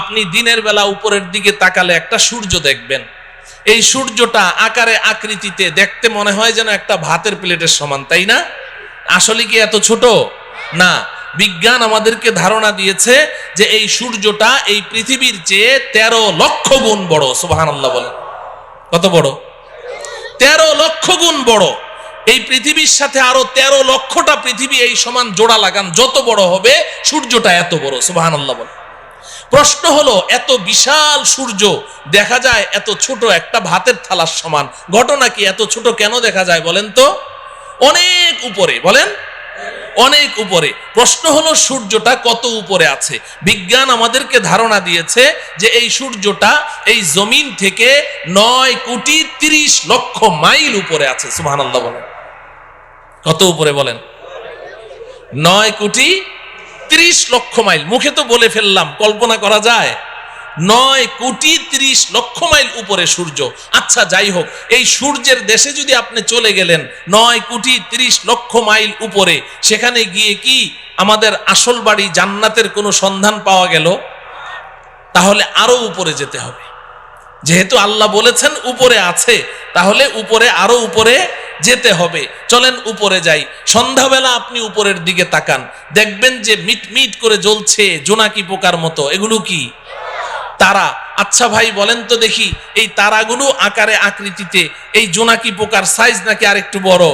আপনি দিনের বেলা উপরের দিকে তাকালে একটা সূর্য দেখবেন। এই সূর্যটা আকারে আকৃতিতে দেখতে মনে হয় যেন একটা ভাতের প্লেটের সমান, তাই না? আসলে কি এত ছোট না। বিজ্ঞান আমাদেরকে ধারণা দিয়েছে যে এই সূর্যটা এই পৃথিবীর চেয়ে 13 লক্ষ গুণ বড়। সুবহানাল্লাহ বলেন। কত বড়? 13 লক্ষ গুণ বড়। এই পৃথিবীর সাথে আরো 13 লক্ষটা পৃথিবী এই সমান জোড়া লাগান, যত বড় হবে সূর্যটা এত বড়। সুবহানাল্লাহ বলেন। প্রশ্ন হলো, এত বিশাল সূর্য দেখা যায় এত ছোট একটা ভাতের থালার সমান, ঘটনা কি? এত ছোট কেন দেখা যায় বলেন তো? অনেক উপরে, বলেন অনেক উপরে। প্রশ্ন হলো সূর্যটা কত উপরে আছে? বিজ্ঞান আমাদেরকে ধারণা দিয়েছে যে এই সূর্যটা এই জমিন থেকে 9,30,00,000 মাইল উপরে আছে। সুবহানাল্লাহ বলেন। কত উপরে বলেন? 9,30,00,000 মাইল। মুখে তো বলে ফেললাম, কল্পনা করা যায়? 9,30,00,000 মাইল উপরে সূর্য। আচ্ছা যাই হোক, এই সূর্যের দেশে যদি আপনি চলে গেলেন 9,30,00,000 মাইল উপরে, সেখানে গিয়ে কি আমাদের আসল বাড়ি জান্নাতের কোনো সন্ধান পাওয়া গেল? তাহলে আরো উপরে যেতে হবে। যেহেতু আল্লাহ বলেছেন উপরে আছে, তাহলে উপরে আরো উপরে যেতে হবে। চলেন উপরে যাই। সন্ধ্যাবেলা আপনি উপরের দিকে তাকান, দেখবেন যে মিটমিট করে জ্বলছে জোনাকি পোকার মতো। এগুলো কি? তারা। আচ্ছা ভাই বলেন তো দেখি, এই তারাগুলো আকারে আকৃতিতে এই জোনাকি পোকার সাইজ নাকি আরেকটু বড়?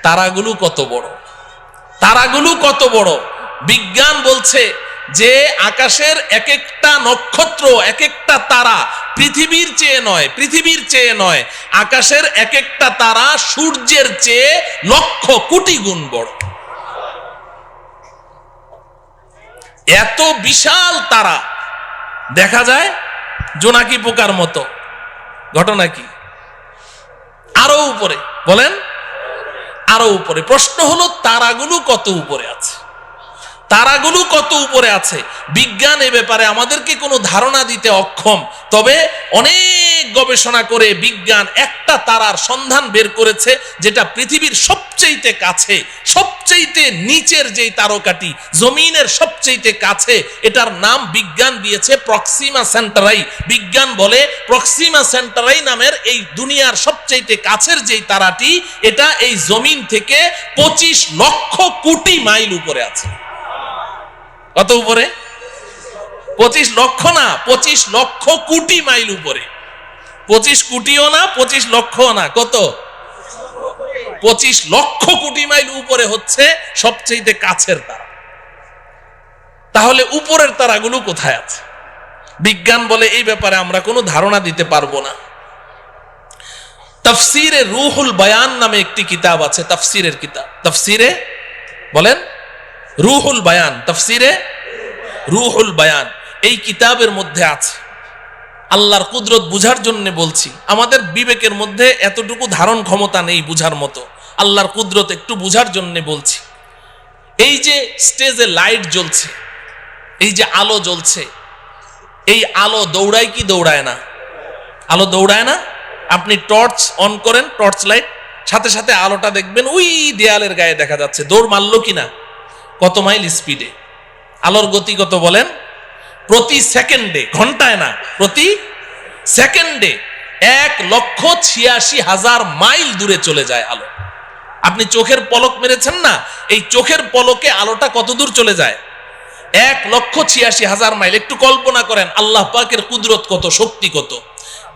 তারাগুলো কত বড়? তারাগুলো কত বড়? বিজ্ঞান বলছে যে আকাশের এক একটা নক্ষত্র, এক একটা তারা পৃথিবীর চেয়ে নয়, পৃথিবীর চেয়ে নয়, আকাশের এক একটা তারা সূর্যের চেয়ে লক্ষ কোটি গুণ বড়। এত বিশাল তারা দেখা যায় জোনাকি পোকার মতো। ঘটনা কি? আরো উপরে, বলেন আরো উপরে। প্রশ্ন হলো তারাগুলো কত উপরে আছে? তারাগুলো কত উপরে আছে? বিজ্ঞান এ ব্যাপারে আমাদেরকে কোনো ধারণা দিতে অক্ষম। তবে অনেক গবেষণা করে বিজ্ঞান একটা তারার সন্ধান বের করেছে, যেটা পৃথিবীর সবচেয়ে কাছে, সবচেয়ে নিচের যেই তারকাটি, জমিনের সবচেয়ে কাছে, এটার নাম বিজ্ঞান দিয়েছে প্রক্সিমা সেন্টারাই। বিজ্ঞান বলে প্রক্সিমা সেন্টারাই নামের এই দুনিয়ার সবচেয়ে কাছের যেই তারাটি, এটা এই জমিন থেকে 25 লক্ষ কোটি মাইল উপরে আছে। কত উপরে? 25 লক্ষ না, 25 লক্ষ কোটি মাইল উপরে। 25 কোটিও না, 25 লক্ষও না, কত? 25 লক্ষ কোটি মাইল উপরে হচ্ছে সবচেয়ে কাছের তারা। তাহলে উপরের তারাগুলো কোথায় আছে? বিজ্ঞান বলে এই ব্যাপারে আমরা কোনো ধারণা দিতে পারবো না। তাফসিরে রুহুল বায়ান নামে একটি কিতাব আছে, তাফসিরের কিতাব। তাফসিরে বলেন রুহুল বায়ান, তাফসিরে রুহুল বায়ান। এই কিতাবের মধ্যে আছে, আল্লাহর কুদরত বুঝার জন্য বলছি, আমাদের বিবেকের মধ্যে এতটুকু ধারণ ক্ষমতা নেই বুঝার মতো, আল্লাহর কুদরত একটু বুঝার জন্য বলছি। এই যে স্টেজে লাইট জ্বলছে, এই যে আলো জ্বলছে, এই আলো দৌড়ায় কি দৌড়ায় না? আলো দৌড়ায় না? আপনি টর্চ অন করেন, টর্চ লাইট, সাথে সাথে আলোটা দেখবেন ওই দেয়ালের গায়ে দেখা যাচ্ছে। দৌড় মারলো কিনা? কত মাইল স্পিডে? আলোর গতি কত বলেন? প্রতি সেকেন্ডে, ঘন্টায় না, প্রতি সেকেন্ডে 1,86,000 মাইল দূরে চলে যায় আলো। আপনি চোখের পলক মেরেছেন না, এই চোখের পলকে আলোটা কত দূর চলে যায়? 1,86,000 মাইল। একটু কল্পনা করেন আল্লাহ পাকের কুদরত কত, শক্তি কত।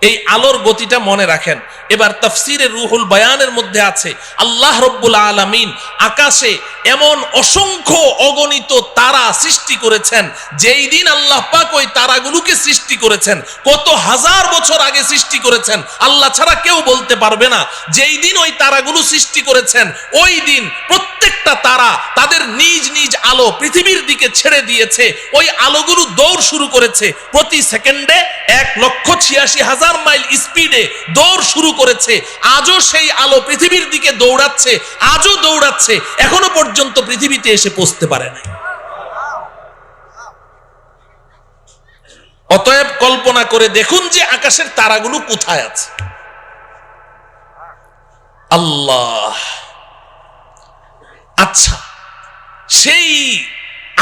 এই আলোর গতিটা মনে রাখেন। এবার তাফসিরে রুহুল বায়ানের মধ্যে আছে, আল্লাহ রব্বুল আলামিন আকাশে এমন অসংখ্য অগণিত তারা সৃষ্টি করেছেন। যেই দিন আল্লাহ পাক ওই তারাগুলোকে সৃষ্টি করেছেন, কত হাজার বছর আগে সৃষ্টি করেছেন, আল্লাহ ছাড়া কেউ বলতে পারবে না। যেই দিন ওই তারাগুলো সৃষ্টি করেছেন, ওই দিন প্রত্যেকটা তারা তাদের নিজ নিজ আলো পৃথিবীর দিকে ছেড়ে দিয়েছে। ওই আলোগুলো দৌড় শুরু করেছে প্রতি সেকেন্ডে 1,86,000 মাইল স্পিডে দৌড় শুরু করেছে। আজও সেই আলো পৃথিবীর দিকে দৌড়াচ্ছে, আজও দৌড়াচ্ছে, এখনো পর্যন্ত পৃথিবীতে এসে পৌঁছতে পারে না। অতএব কল্পনা করে দেখুন যে আকাশের তারাগুলো কোথায় আছে। আল্লাহ। আচ্ছা, সেই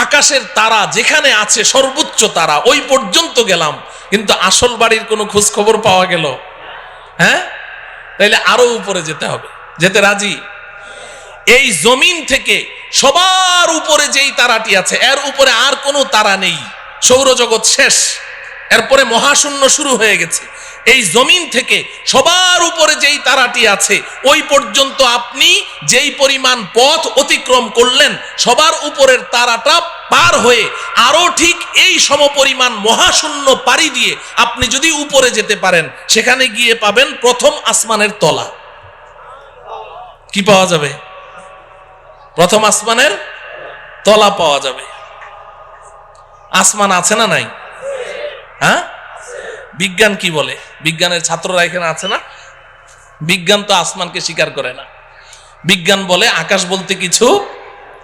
আকাশের তারা যেখানে আছে সর্বোচ্চ তারা ওই পর্যন্ত গেলাম, কিন্তু আসল বাড়ির কোনো খোঁজ খবর পাওয়া গেল? হ্যাঁ, তাইলে আরো উপরে যেতে হবে। যেতে রাজি? এই জমিন থেকে সবার উপরে যেই তারাটি আছে এর উপরে আর কোনো তারা নেই, সৌরজগৎ শেষ, এরপরে মহাশূন্য শুরু হয়ে গেছে। এই জমিন থেকে সবার উপরে যেই তারাটি আছে ওই পর্যন্ত আপনি যেই পরিমাণ পথ অতিক্রম করলেন, সবার উপরের তারাটা পার হয়ে আরো ঠিক এই সমপরিমাণ মহাশূন্য পাড়ি দিয়ে আপনি যদি উপরে যেতে পারেন, সেখানে গিয়ে পাবেন প্রথম আসমানের তলা। কি পাওয়া যাবে? প্রথম আসমানের তলা পাওয়া যাবে। আসমান আছে না নাই? হ্যাঁ, বিজ্ঞান কি বলে? বিজ্ঞানের ছাত্ররা এখানে আছে না? বিজ্ঞান তো আসমানকে স্বীকার করে না। বিজ্ঞান বলে আকাশ বলতে কিছু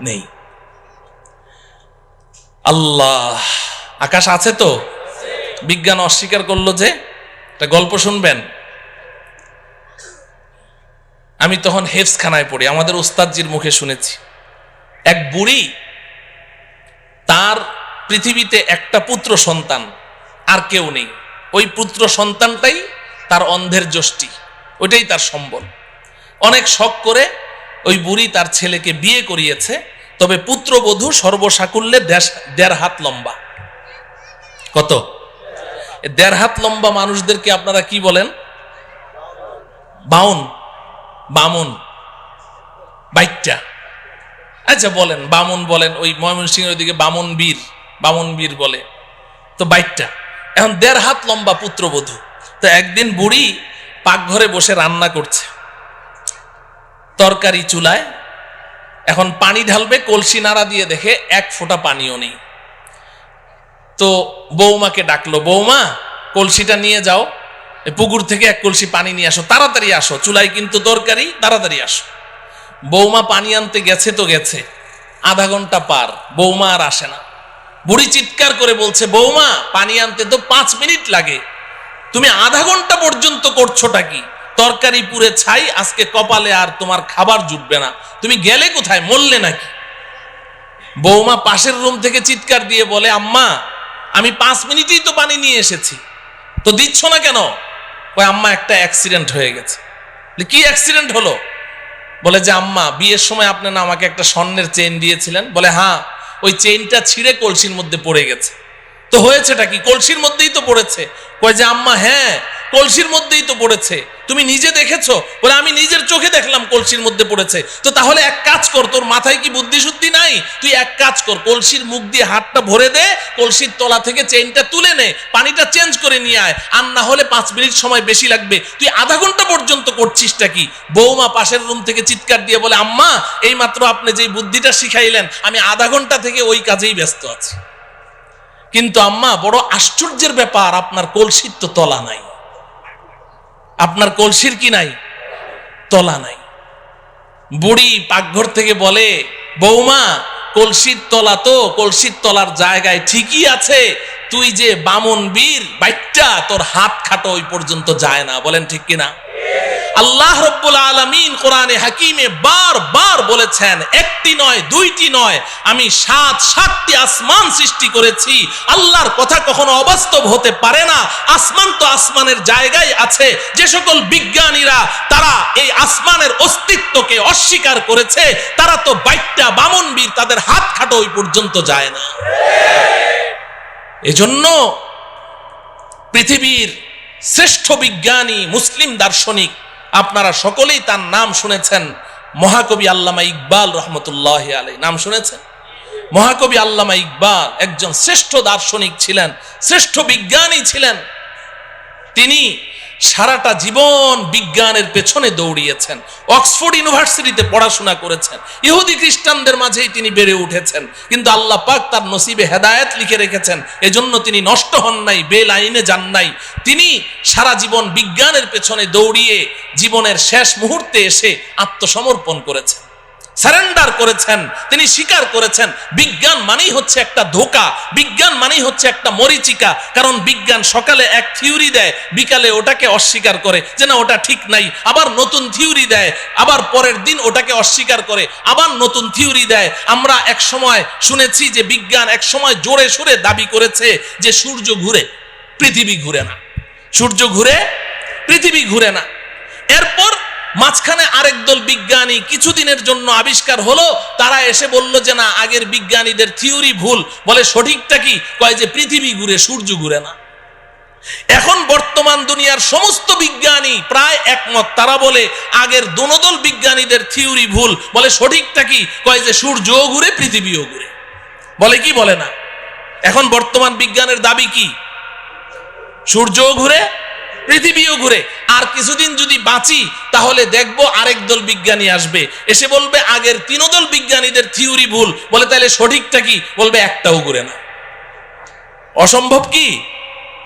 নেই। আল্লাহ, আকাশ আছে তো, বিজ্ঞান অস্বীকার করলো যে। একটা গল্প শুনবেন। আমি তখন হেফজখানায় পড়ি, আমাদের উস্তাদজির মুখে শুনেছি। এক বুড়ি, তার পৃথিবীতে একটা পুত্র সন্তান, আর কেউ নেই। ওই পুত্র সন্তানটাই তার অন্ধের যষ্টি, ওইটাই তার সম্বল। অনেক শখ করে ওই বুড়ি তার ছেলেকে বিয়ে করিয়েছে, তবে পুত্রবধূ সর্বসাকুল্যে 1.5 হাত লম্বা। কত? 1.5 হাত লম্বা মানুষদেরকে আপনারা কি বলেন? বামুন, বাইটটা। আচ্ছা বলেন, বামুন বলেন। ওই ময়মনসিংহের ওইদিকে বামুন বীর বলে, তো বাইটটা। এখন 1.5 হাত লম্বা পুত্রবধূ। তো একদিন বুড়ি পাকঘরে বসে রান্না করছে, তরকারি চুলায়। এখন পানি ঢালবে, কলসি নাড়া দিয়ে দেখে 1 ফোঁটা পানিও নেই। তো বৌমাকে ডাকলো, বৌমা কলসিটা নিয়ে যাও, পুকুর থেকে 1 কলসি পানি নিয়ে আসো, তাড়াতাড়ি আসো, চুলায় কিন্তু তরকারি, তাড়াতাড়ি আসো। বৌমা পানি আনতে গেছে তো গেছে, আধা ঘন্টা পার, বৌমা আর আসে না। বুড়ি চিৎকার করে বলছে, বৌমা পানি আনতে তো 5 মিনিট লাগে, তুমি আধা ঘন্টা পর্যন্ত করছোটা কি? তরকারি পুড়ে ছাই, আজকে কপালে আর তোমার খাবার জুটবে না, তুমি গেলে কোথায়, মরলে নাকি? বৌমা পাশের রুম থেকে চিৎকার দিয়ে বলে, আম্মা আমি 5 মিনিটেই তো পানি নিয়ে এসেছি, তো দিচ্ছ না কেন? ওই আম্মা একটা অ্যাক্সিডেন্ট হয়ে গেছে। কি অ্যাক্সিডেন্ট হলো? বলে যে আম্মা বিয়ের সময় আপনি না আমাকে একটা স্বর্ণের চেইন দিয়েছিলেন। বলে হ্যাঁ, ওই চেইনটা ছিঁড়ে কলসির মধ্যে পড়ে গেছে। তো হয়েছেটা কি? কলসির মধ্যেই তো পড়েছে। কয় যে আম্মা হ্যাঁ, কলসির মধ্যেই তো পড়েছে, তুমি নিজে দেখেছো? বলে আমি নিজের চোখে দেখলাম কলসির মধ্যে পড়েছে। তো তাহলে এক কাজ কর, তোর মাথায় কি বুদ্ধি শুদ্ধি নাই? তুই এক কাজ কর, কলসির মুখ দিয়ে হাতটা ভরে দে, কলসির তলা থেকে চেইনটা তুলে নে, পানিটা চেঞ্জ করে নিয়ে আয়, আর না হলে 5 মিনিট সময় বেশি লাগবে, তুই আধা ঘন্টা পর্যন্ত করছিসটা কি? বৌমা পাশের রুম থেকে চিৎকার দিয়ে বলে, আম্মা এই মাত্র আপনি যেই বুদ্ধিটা শিখাইলেন, আমি আধা ঘন্টা থেকে ওই কাজেই ব্যস্ত আছি। কিন্তু আম্মা বড় আশ্চর্যের ব্যাপার, আপনার কলসির তো তলা নাই। আপনার কলসির কি নাই? তলা নাই। বুড়ি পাকঘর থেকে বলে, বৌমা কলসির তলা তো কলসির তলার জায়গায় ঠিকই আছে, তুই যে বামন বীর বাইটটা, তোর হাত খাটো ওই পর্যন্ত যায় না। বলেন ঠিক কিনা? আল্লাহ রাব্বুল আলামিন কোরআনে হাকিমে বারবার বলেছেন, একটি নয়, দুইটি নয়, আমি 7টি আসমান সৃষ্টি করেছি। আল্লাহর কথা কখনো অবাস্তব হতে পারে না। আসমান তো আসমানের জায়গায় আছে। যে সকল বিজ্ঞানীরা তারা এই আসমানের অস্তিত্বকে অস্বীকার করেছে, তারা তো বাইটটা বামন বীর, তাদের হাত খাটো ওই পর্যন্ত যায় না। এজন্য পৃথিবীর শ্রেষ্ঠ বিজ্ঞানী মুসলিম দার্শনিক, আপনারা সকলেই তার নাম শুনেছেন, মহাকবি আল্লামা ইকবাল রহমতুল্লাহ আলাইহি। নাম শুনেছেন? মহাকবি আল্লামা ইকবাল একজন শ্রেষ্ঠ দার্শনিক ছিলেন, শ্রেষ্ঠ বিজ্ঞানী ছিলেন। তিনি সারাটা জীবন বিজ্ঞানের পেছনে দৌড়িয়েছেন, অক্সফোর্ড ইউনিভার্সিটিতে পড়াশোনা করেছেন, ইহুদি খ্রিস্টানদের মাঝেই তিনি বেড়ে উঠেছেন, কিন্তু আল্লাহ পাক তার নসিবে হেদায়েত লিখে রেখেছেন, এজন্য তিনি নষ্ট হন নাই, বেলাইনে যান নাই। তিনি সারা জীবন বিজ্ঞানের পেছনে দৌড়িয়ে জীবনের শেষ মুহূর্তে এসে আত্মসমর্পণ করেছেন। সারেন্ডার করেছেন, তিনি স্বীকার করেছেন বিজ্ঞান মানেই হচ্ছে একটা ধোঁকা, বিজ্ঞান মানেই হচ্ছে একটা মরিচিকা। কারণ বিজ্ঞান সকালে এক থিওরি দেয়, বিকালে ওটাকে অস্বীকার করে যে না ওটা ঠিক নাই, আবার নতুন থিওরি দেয়, আবার পরের দিন ওটাকে অস্বীকার করে, আবার নতুন থিওরি দেয়। আমরা এক সময় শুনেছি যে বিজ্ঞান এক সময় জোরে সোরে দাবি করেছে যে সূর্য ঘুরে, পৃথিবী ঘুরে না, সূর্য ঘুরে, পৃথিবী ঘুরে না। এরপর মাঝখানে আরেক দল বিজ্ঞানী কিছুদিনের জন্য আবিষ্কার হলো, তারা এসে বলল যে না আগের বিজ্ঞানীদের থিওরি ভুল। বলে সঠিকটা কি? কয় যে পৃথিবী ঘুরে, সূর্য ঘুরে না। এখন বর্তমান দুনিয়ার সমস্ত বিজ্ঞানী প্রায় একমত, তারা বলে আগের দোনোদল বিজ্ঞানীদের থিওরি ভুল। বলে সঠিকটা কি? কয় যে সূর্যও ঘুরে, পৃথিবীও ঘুরে। বলে কি বলে না? এখন বর্তমান বিজ্ঞানের দাবি কি? সূর্যও ঘুরে, পৃথিবীও ঘুরে। আর কিছুদিন যদি বাঁচি তাহলে দেখবো আরেক দল বিজ্ঞানী আসবে, এসে বলবে আগের তিনোদল বিজ্ঞানীদের থিওরি ভুল। বলে তাহলে সঠিকটা কি? বলবে একটাও ঘুরে না। অসম্ভব কি?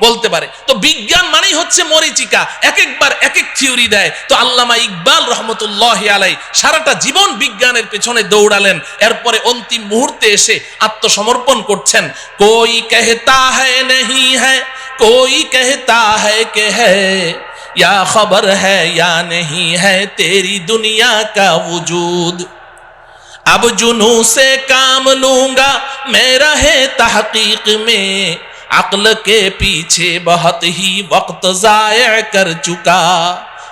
বলতে পারে। তো বিজ্ঞান মানেই হচ্ছে মরিচিকা, এক একবার এক এক থিওরি দেয়। তো আল্লামা ইকবাল রহমতুল্লাহি আলাইহি সারাটা জীবন বিজ্ঞানের পেছনে দৌড়ালেন, এরপরে অন্তিম মুহূর্তে এসে আত্মসমর্পণ করছেন। কোই कहता है नहीं है, कोई कहता है कि है, या खबर है या नहीं है तेरी दुनिया का वजूद। अब जुनू से काम लूंगा मैं रहे तहकीक में, अक्ल के पीछे बहुत ही वक्त जाया कर चुका,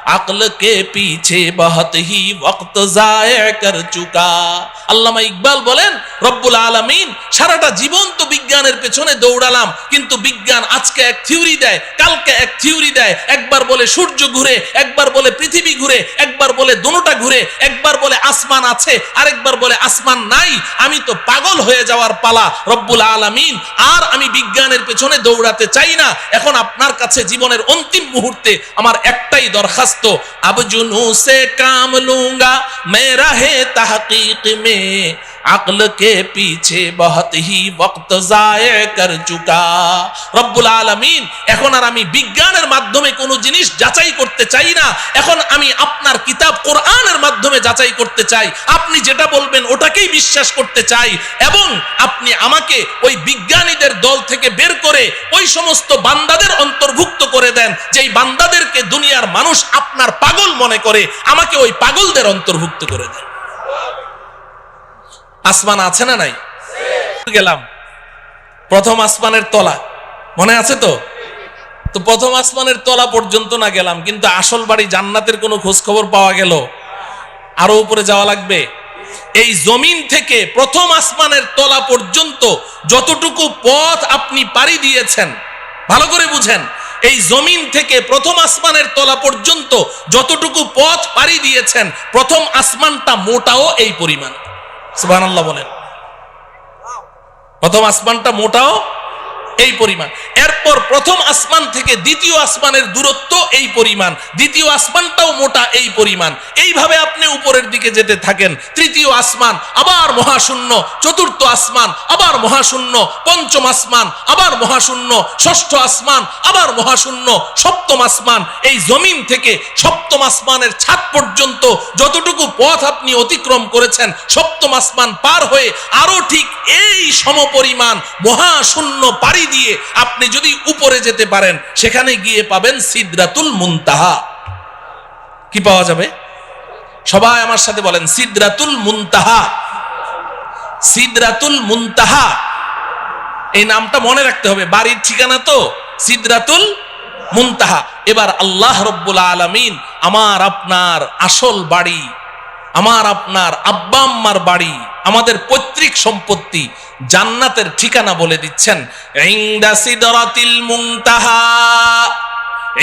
अक्ल के पीछे बहुत ही वक्त जाया कर चुका। আল্লামা ইকবাল বলেন রব্বুল আলামিন সারাটা জীবন তো বিজ্ঞানের পেছনে দৌড়ালাম, কিন্তু বিজ্ঞান আজকে এক থিওরি দেয়, কালকে এক থিওরি দেয়। একবার বলে সূর্য ঘুরে, একবার বলে পৃথিবী ঘুরে, একবার বলে দুটোটা ঘুরে, একবার বলে আসমান আছে, আরেকবার বলে আসমান নাই। আমি তো পাগল হয়ে যাওয়ার পালা রব্বুল আলামিন। আর আমি বিজ্ঞানের পেছনে দৌড়াতে চাই না। এখন আপনার কাছে জীবনের অন্তিম মুহূর্তে আমার একটাই দরখাস্ত, अब जुनू से काम लूंगा मैं रहे तहकीक में, अक्ल के पीछे बहुत ही वक्त जाया कर चुका। রব্বুল আলামিন এখন আর আমি বিজ্ঞানের মাধ্যমে কোনো জিনিস যাচাই করতে চাই না, এখন আমি আপনার কিতাব কোরআনের মাধ্যমে যাচাই করতে চাই। আপনি যেটা বলবেন ওটাকেই বিশ্বাস করতে চাই, এবং আপনি আমাকে ওই বিজ্ঞানীদের দল থেকে বের করে ওই সমস্ত বান্দাদের অন্তর্ভুক্ত করে দেন যেই বান্দাদেরকে দুনিয়ার মানুষ আপনার পাগল মনে করে, আমাকে ওই পাগলদের অন্তর্ভুক্ত করে দেন। আসমান আছে না নাই? গেলাম প্রথম আসমানের তলা, মনে আছে তো? তো প্রথম আসমানের তলা পর্যন্ত না গেলাম, কিন্তু আসল বাড়ি জান্নাতের কোনো খোঁজ খবর পাওয়া গেল? আরো উপরে যাওয়া লাগবে। এই জমিন থেকে প্রথম আসমানের তলা পর্যন্ত যতটুকু পথ আপনি পাড়ি দিয়েছেন, ভালো করে বুঝেন, এই জমিন থেকে প্রথম আসমানের তলা পর্যন্ত যতটুকু পথ পাড়ি দিয়েছেন, প্রথম আসমানটা মোটাও এই পরিমাণ। সুবহানাল্লাহ বলেন। প্রথম আসমানটা মোটাও এই পরিমাণ। এরপর প্রথম আসমান থেকে দ্বিতীয় আসমানের দূরত্ব এই পরিমাণ, দ্বিতীয় আসমানটাও মোটা এই পরিমাণ। এইভাবে আপনি উপরের দিকে যেতে থাকেন, তৃতীয় আসমান আবার মহাশূন্য, চতুর্থ আসমান আবার মহাশূন্য, পঞ্চম আসমান আবার মহাশূন্য, ষষ্ঠ আসমান আবার মহাশূন্য, সপ্তম আসমান। এই জমিন থেকে সপ্তম আসমানের ছাদ পর্যন্ত যতটুকু পথ আপনি অতিক্রম করেছেন, সপ্তম আসমান পার হয়ে আরো ঠিক এই সমপরিমাণ মহাশূন্য পাড়ি দিয়ে আপনি যদি উপরে যেতে পারেন, সেখানে গিয়ে পাবেন সিদরাতুল মুনতাহা। কি পাওয়া যাবে? সবাই আমার সাথে বলেন সিদরাতুল মুনতাহা। সিদরাতুল মুনতাহা এই নামটা মনে রাখতে হবে, বাড়ির ঠিকানা তো সিদরাতুল মুনতাহা। এবার আল্লাহ রব্বুল আলামিন আমার আপনার আসল বাড়ি, আমার আপনার আব্বা আম্মার বাড়ি, আমাদের পৈতৃক সম্পত্তি জান্নাতের ঠিকানা বলে দিচ্ছেন। ইনদা সিদরাতিল মুনতাহা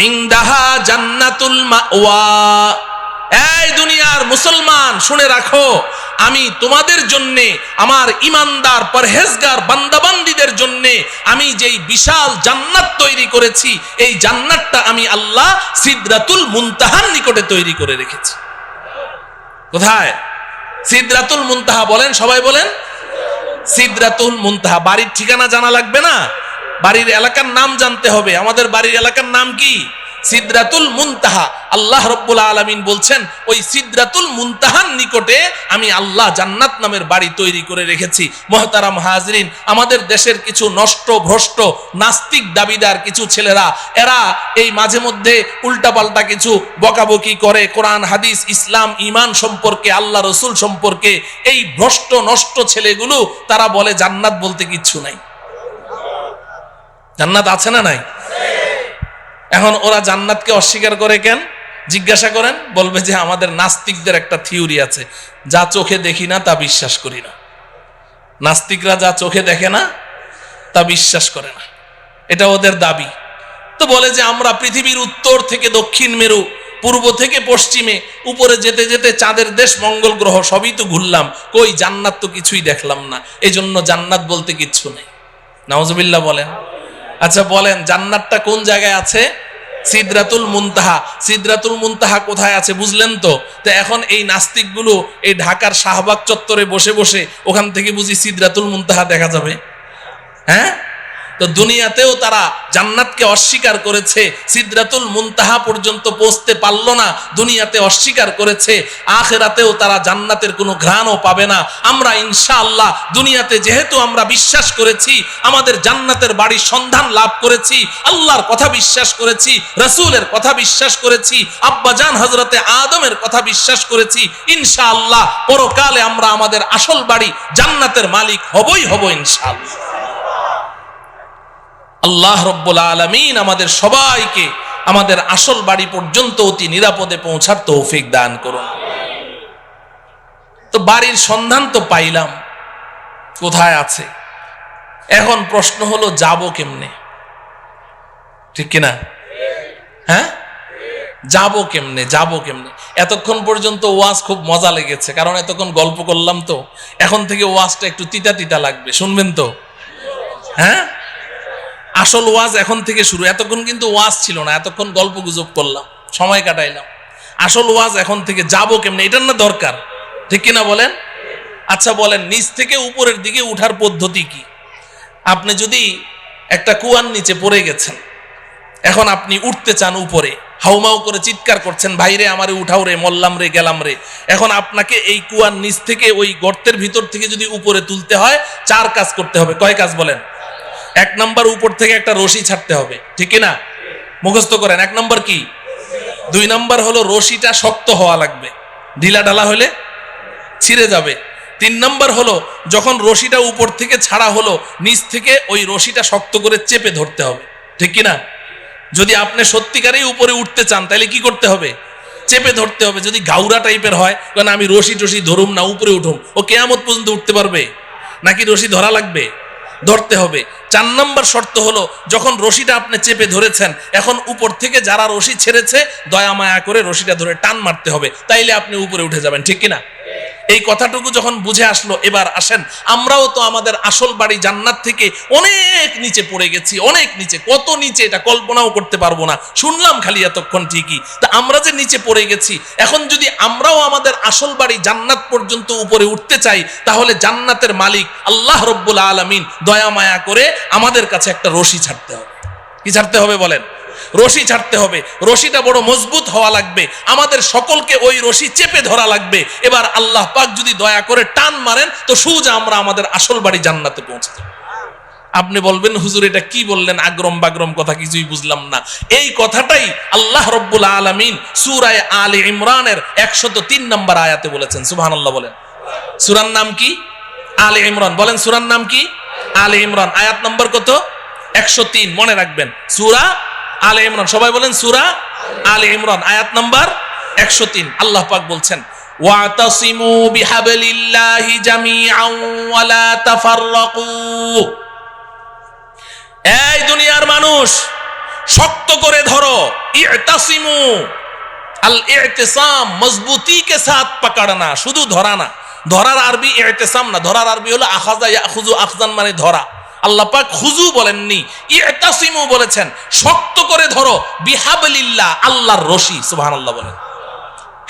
ইনদাহা জান্নাতুল মাওয়া। এই দুনিয়ার মুসলমান শুনে রাখো, আমি তোমাদের জন্য, আমার ইমানদার পরহেজগার বান্দাবান্দীদের জন্য আমি যেই বিশাল জান্নাত তৈরি করেছি, এই জান্নাতটা আমি আল্লাহ সিদরাতুল মুনতাহার নিকটে তৈরি করে রেখেছি। কোথায়? সিদরাতুল মুনতাহা। বলেন, সবাই বলেন সিদরাতুল মুনতাহা। বাড়ির ঠিকানা জানা লাগবে না, বাড়ির এলাকার নাম জানতে হবে। আমাদের বাড়ির এলাকার নাম কি? সিদরাতুল মুনতাহা, আল্লাহ রাব্বুল আলামিন বলছেন ওই সিদরাতুল মুনতাহার নিকটে আমি আল্লাহ জান্নাত নামের বাড়ি তৈরি করে রেখেছি। মুহতারাম হাজরিন, আমাদের দেশের কিছু নষ্ট ভ্রষ্ট নাস্তিক দাবিদার কিছু ছেলেরা, এরা এই মাঝে মধ্যে উল্টাপাল্টা কিছু বকাবকি করে কোরআন হাদিস ইসলাম ঈমান সম্পর্কে, আল্লাহ রসুল সম্পর্কে। এই ভ্রষ্ট নষ্ট ছেলেগুলো তারা বলে জান্নাত বলতে কিচ্ছু নাই। জান্নাত আছে না নাই? এখন ওরা জান্নাতকে অস্বীকার করে কেন জিজ্ঞাসা করেন, বলবে যে আমাদের নাস্তিকদের একটা থিওরি আছে, যা চোখে দেখি না তা বিশ্বাস করি না। নাস্তিকরা যা চোখে দেখে না তা বিশ্বাস করে না, এটা ওদের দাবি। তো বলে যে আমরা পৃথিবীর উত্তর থেকে দক্ষিণ মেরু, পূর্ব থেকে পশ্চিমে, উপরে যেতে যেতে চাঁদের দেশ মঙ্গল গ্রহ সবই তো ঘুরলাম, কই জান্নাত তো কিছুই দেখলাম না, এই জন্য জান্নাত বলতে কিচ্ছু নেই। নাউজুবিল্লাহ বলেন। আচ্ছা বলেন, জান্নাতটা কোন জায়গায় আছে? সিদরাতুল মুনতাহা। সিদরাতুল মুনতাহা কোথায় আছে বুঝলেন তো? তো এখন এই নাস্তিকগুলো এই ঢাকার শাহবাগ চত্বরে বসে বসে ওখান থেকে বুঝি সিদরাতুল মুনতাহা দেখা যাবে? হ্যাঁ, তো দুনিয়াতেও তারা জান্নাতকে অস্বীকার করেছে, সিদরাতুল মুনতাহা পর্যন্ত পৌঁছতে পারলো না, দুনিয়াতে অস্বীকার করেছে। আখিরাতেও তারা জান্নাতের কোনো ঘ্রাণও পাবে না। আমরা ইনশাআল্লাহ দুনিয়াতে যেহেতু আমরা বিশ্বাস করেছি, আমাদের জান্নাতের বাড়ির সন্ধান লাভ করেছি, আল্লাহর কথা বিশ্বাস করেছি, রাসূলের কথা বিশ্বাস করেছি, আব্বাজান হযরতে আদমের কথা বিশ্বাস করেছি, ইনশাআল্লাহ পরকালে আমরা আমাদের আসল বাড়ি জান্নাতের মালিক হবই হব ইনশাআল্লাহ। আল্লাহ রাব্বুল আলামিন আমাদের সবাইকে আমাদের আসল বাড়ি পর্যন্ত অতি নিরাপদে পৌঁছার তৌফিক দান করুন। তো বাড়ির সন্ধান তো পাইলাম, কোথায় আছে? এখন প্রশ্ন হলো যাব কেমনে? ঠিক কিনা? হ্যাঁ, যাব কেমনে? যাব কেমনে? এতক্ষণ পর্যন্ত ওয়াজ খুব মজা লেগেছে, কারণ এতক্ষণ গল্প করলাম। তো এখন থেকে ওয়াজটা একটু তিতা তিতা লাগবে, শুনবেন তো? হ্যাঁ, আসল ওয়াজ এখন থেকে শুরু। এতক্ষণ কিন্তু ওয়াজ ছিল না, এতক্ষণ গল্প গুজব করলাম, সময় কাটাইলাম। আসল ওয়াজ এখন থেকে। যাব কেমনে, এটার না দরকার, ঠিক কিনা বলেন? আচ্ছা বলেন, নিচ থেকে উপরের দিকে উঠার পদ্ধতি কি? আপনি যদি একটা কুয়ার নিচে পড়ে গেছেন, এখন আপনি উঠতে চান উপরে, হাউমাউ করে চিৎকার করছেন, ভাইরে আমারে উঠাও রে, মল্লাম রে, গেলাম রে। এখন আপনাকে এই কুয়ার নিচ থেকে ওই গর্তের ভিতর থেকে যদি উপরে তুলতে হয়, 4 কাজ করতে হবে। কয় কাজ বলেন? 1 নম্বর, উপর থেকে একটা রশি ছাড়তে হবে, ঠিক না? মুখস্থ করেন। 1 নম্বর কি? 2 নম্বর হলো রশিটা শক্ত হওয়া লাগবে, ঢিলা ঢালা হলে ছিঁড়ে যাবে। 3 নম্বর হলো যখন রশিটা উপর থেকে ছাড়া হলো, নিচ থেকে ওই রশিটা শক্ত করে চেপে ধরতে হবে, ঠিক কিনা? যদি আপনি সত্যিকারেই উপরে উঠতে চান তাহলে কি করতে হবে? চেপে ধরতে হবে। যদি গাউরা টাইপের হয়, কারণ আমি রশি টসি ধরুম না, উপরে উঠুম, ও কিয়ামত পর্যন্ত উঠতে পারবে নাকি? রশি ধরা লাগবে, ধরতে হবে। 4 নম্বর শর্ত হলো যখন রশিটা আপনি চেপে ধরেছেন, এখন উপর থেকে যারা রশি ছেড়েছে দয়া মায়া করে রশিটা ধরে টান মারতে হবে, তাইলে আপনি উপরে উঠে যাবেন, ঠিক কিনা? এই কথাটুকু যখন বুঝে আসলো, এবার আসেন, আমরাও তো আমাদের আসল বাড়ি জান্নাত থেকে অনেক নিচে পড়ে গেছি, অনেক নিচে। কত নিচে এটা কল্পনাও করতে পারবো না, শুনলাম খালি এতক্ষণ ঠিকই। তা আমরা যে নিচে পড়ে গেছি, এখন যদি আমরাও আমাদের আসল বাড়ি জান্নাত পর্যন্ত উপরে উঠতে চাই, তাহলে জান্নাতের মালিক আল্লাহ রাব্বুল আলামিন দয়া মায়া করে আমাদের কাছে একটা রশি ছাড়তে হবে। কি ছাড়তে হবে বলেন? রশি ছাড়তে হবে। রশিটা বড় মজবুত হওয়া লাগবে, আমাদের সকলকে ওই রশি চেপে ধরা লাগবে। এবার আল্লাহ পাক যদি দয়া করে টান মারেন, তো সোজা আমরা আমাদের আসল বাড়ি জান্নাতে পৌঁছে যাব। আপনি বলবেন, হুজুর এটা কি বললেন, আগ্রম বাগ্রম কথা, কিছুই বুঝলাম না। এই কথাটাই আল্লাহ রাব্বুল আলামিন সূরা আলে ইমরানের 103 নম্বর আয়াতে বলেছেন। সুবহানাল্লাহ বলেন। সূরার নাম কি? আলে ইমরান। বলেন সূরার নাম কি? আলে ইমরান। আয়াত নম্বর কত? 103। মনে রাখবেন, সূরা আলে ইমরান। সবাই বলেন সূরা আলে ইমরান, আয়াত নাম্বার 103। আল্লাহ পাক বলছেন, ওয়াতাসিমু বিহাবলিল্লাহি জামিআন ওয়া লা তাফাররাকু। এই দুনিয়ার মানুষ, শক্ত করে ধরো। ইতাসিমু, আল ইতিসাম মজবুতি কে সাথ পাকড়না, শুধু ধরা না। ধরার আরবি ইতিসাম না, ধরার আরবি হলো আখাযা ইয়াখুযু, আখযান মানে ধরা। আল্লাহ পাক খুজু বলেননি, ইতাসিমু বলেছেন, শক্ত করে ধরো। বিহাবলিল্লাহ, আল্লাহর রশি। সুবহানাল্লাহ বলেন।